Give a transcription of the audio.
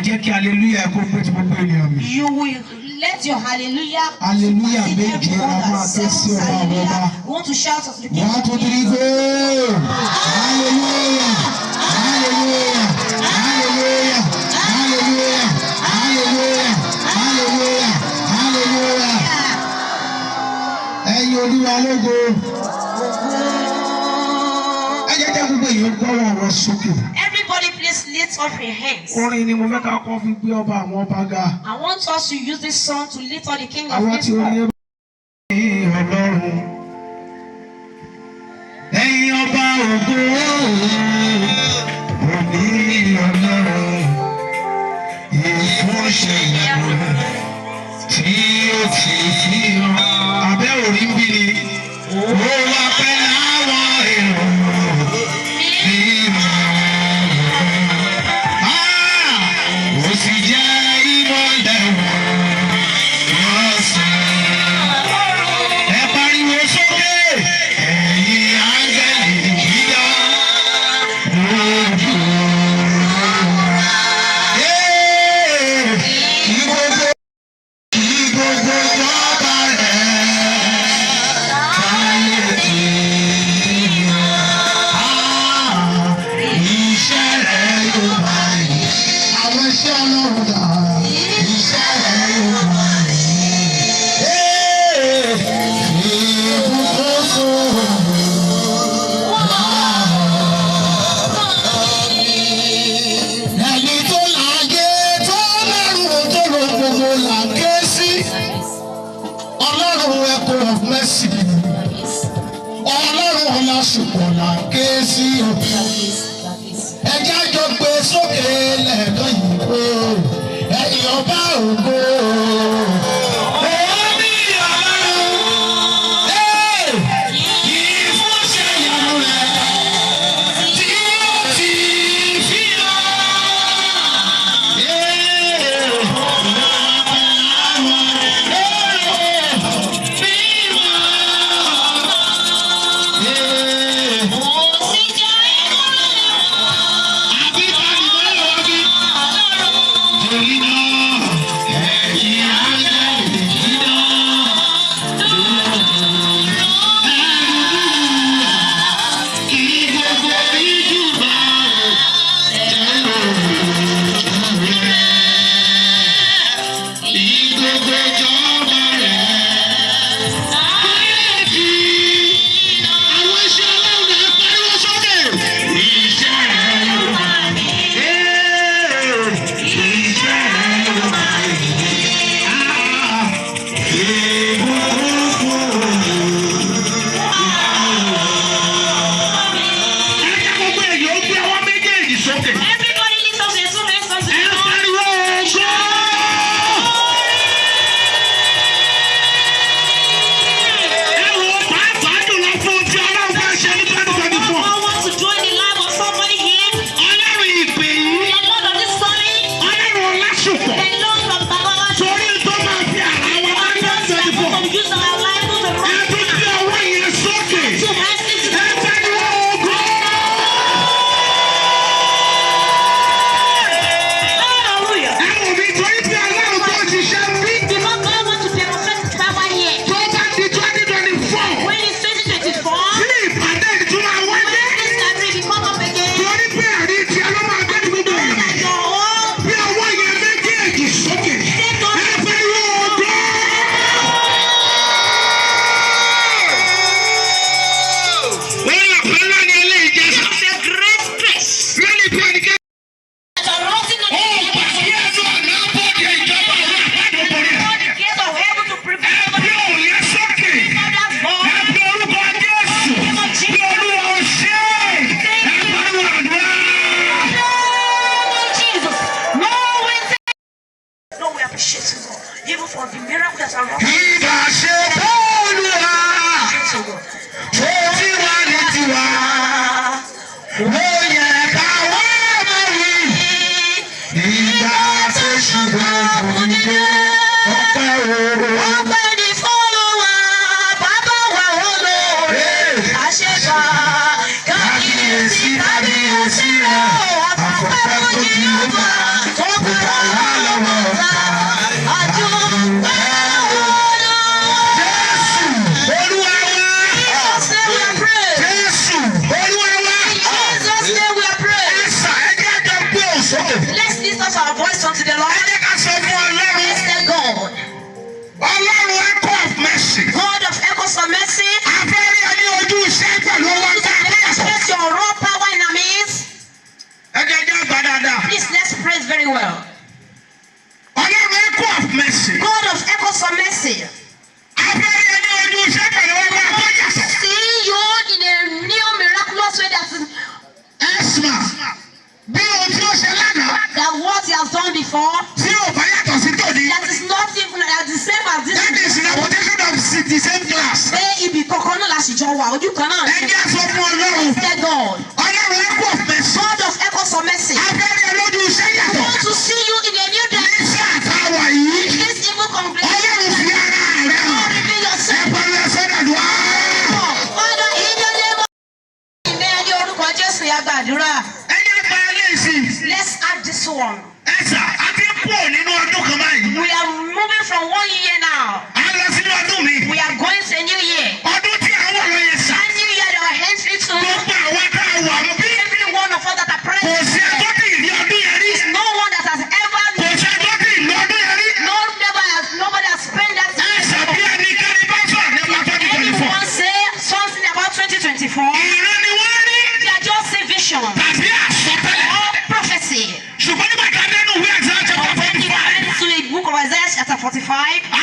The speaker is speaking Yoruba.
jẹ́ kí hallelujah kó pé tí gbogbo ènìyàn mi. You will let your hallelujah. Hallelujah méje a máa ké sí ọba àwọn ọba. We want to shout of the king. 1, 2, 3, go! Hallelujah! Hallelujah! Hallelujah! Hallelujah! Hallelujah! Hallelujah! Hallelujah! Ẹ̀yin Olúwa lógo. Ẹ jẹ́ kí gbogbo èèyàn gbọ́wọ́ wọn sókè. Everybody please lift up your hands. Orin ni mo fẹ́ ká kọ́ fi gbé ọba àwọn ọba ga. I want us to use this song to lift up the king of Àwọn tí orin yẹn bá ní Ọlọ́run. Ẹ̀yin ọba ògo òní Ọlọ́run. Ìfúnṣe ìyàwó tí ó ti fi hàn. Abẹ́ òrí ń bí ni. Ó wá pẹ́ láwọn èrò bí ó sì jẹ́ ìmọ̀lẹ̀ wọn sàn. Ẹ pariwo sókè, ẹ̀yin áńgẹ́lì dídá lójú. Gbogbo jọba rẹ̀ káyé tí iṣẹ́ rẹ̀ yóò máa yí. Àwọn iṣẹ́ Ọlọ́run dà, iṣẹ́ rẹ̀ yóò máa yí. Ìbùkún fún ẹni tó láyé tó lẹ́rù tó lọ gbogbo là ké sí. Ọlọ́run ẹ̀kọ́ of mercy. Ọlọ́run ọlásùpọ̀ là ké sí. Ẹjẹ́ àjọ gbé sókè lẹ́ẹ̀kan yìí pé ẹ̀yin ọba ògo. Omi Ọlọ́run, ìfúnṣẹ́ ìyanu rẹ̀ tí ó ti fi hàn. Kábíyèsí rẹ̀, àfọ̀pẹ́ fún Jèhófà, tó bá sókè. Let's lift up our voice unto the Lord. Ẹ jẹ́ ká sọ fún Ọlọ́run. Let's tell God. Ọlọ́run echo of mercy. God of echoes of mercy. Abẹ́rẹ́ ẹni ojú iṣẹ́ pẹ̀lú owó To tá a bí ẹ̀sọ́. express your raw power in our midst. Ẹ jẹ́ jẹ́ gbà dáadáa. Please, let's praise very well. Ọlọ́run echo of mercy. God of echoes of mercy. Abẹ́rẹ́ ẹni ojú iṣẹ́ pẹ̀lú owó tá a bí ẹ̀sọ́. See you in a new miraculous way that is Ẹ̀sìmà bí ohun tí ó ṣe lánàá that what he has done before. tí ò bá yàtọ̀ sí tòní. That is not even that the same as this. That is reputation of the same class. Pé ibi kankan náà la sì jọ wà ojú kan náà. Ẹ jẹ́ sọ fún Ọlọ́run. Tell God. Ọlọ́run echo of mercy. God of echoes of mercy. Abẹ́rẹ́ lójú iṣẹ́ I yàtọ̀. want to see you in a new day. Níṣẹ́ àtàwà yìí. This evil congregation. Ọlọ́run fi ara rẹ̀ God hàn. reveal yourself. Ẹ̀pọ̀ lọ sọ́dọ̀ lù á. Father, in the name of ìbẹ́ ní orúkọ Jésù yá gbàdúrà. Ẹ jẹ́ gba ilé ìsìn. Let's add this one. Ẹ̀sà a ti kúrò nínú ọdún kan báyìí. We are moving from 1 year now. A lọ sínú ọdún mi. We are going to a new year. Ọdún tí àwọn ọ̀rọ̀ yẹn sà. A new year that our hands into. Gbogbo àwọn tá a wà bí. Every one of us that are Kò present. sí ẹjọ́ tí ìrí ọdún yẹn rí. No one that has ever. Kò sí ẹjọ́ tí ìrí ọdún yẹn rí. Nobody has spent that. Ẹ̀sà bí ẹnikẹ́ni bá sọ̀rọ̀ nípa 2024. Anyone say something about 2024? Ìran ni wọ́n rí. They are just a vision Tàbí àsọtẹ́lẹ̀. or prophecy. Ṣùgbọ́n nígbà tá a dé nínú ìwé Àìsáyà chapter 45. To the book of Isaiah chapter 45. A